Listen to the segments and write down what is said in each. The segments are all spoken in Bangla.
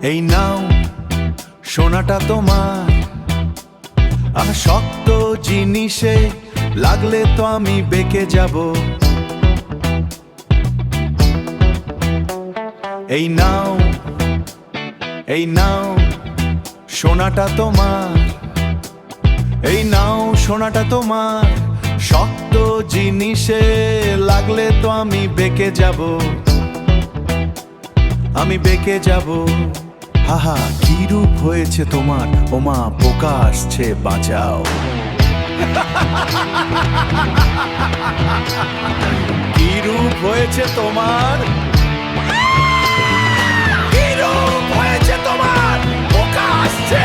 এই নাও সোনাটা তোমার, আর শক্ত জিনিসে লাগলে তো আমি বেঁকে যাব। এই নাও সোনাটা তোমার, এই নাও সোনাটা তোমার, শক্ত জিনিসে লাগলে তো আমি বেঁকে যাব, আমি বেঁকে যাব। হাহা, কি রূপ হয়েছে তোমার, ওমা পোকা আসছে বাঁচাও। কি রূপ হয়েছে তোমার, কি রূপ হয়েছে তোমার, পোকা আসছে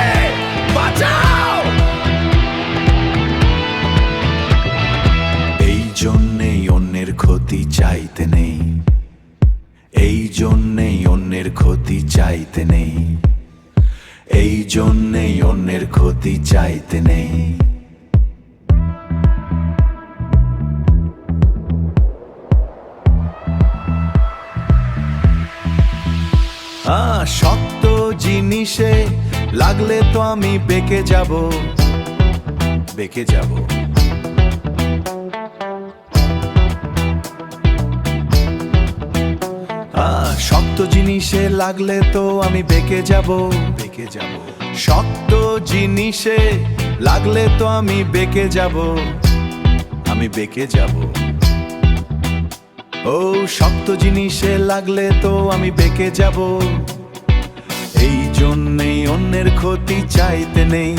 বাঁচাও। এই জন্যেই অন্যের ক্ষতি চাইতে নেই, এই জন্যেই অন্যের ক্ষতি চাইতে নেই, এই জন্যেই অন্যের ক্ষতি চাইতে নেই। শক্ত জিনিসে লাগলে তো আমি বেঁকে যাব, বেঁকে যাব। শক্ত জিনিসে লাগলে তো আমি বেঁকে যাব, বেঁকে যাব। শক্ত জিনিসে লাগলে তো আমি বেঁকে যাব, আমি বেঁকে যাব। ও শক্ত জিনিসে লাগলে তো আমি বেঁকে যাব। এই জন্যেই অন্যের ক্ষতি চাইতে নেই,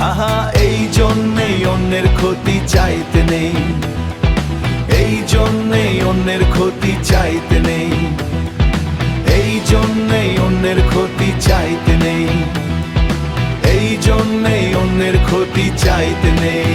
হাহা, এই জন্যেই অন্যের ক্ষতি চাইতে নেই, এই জন্যেই অন্যের ক্ষতি চাইতে নেই, এই জন্যেই অন্যের ক্ষতি চাইতে নেই, এই জন্যেই অন্যের ক্ষতি চাইতে নেই।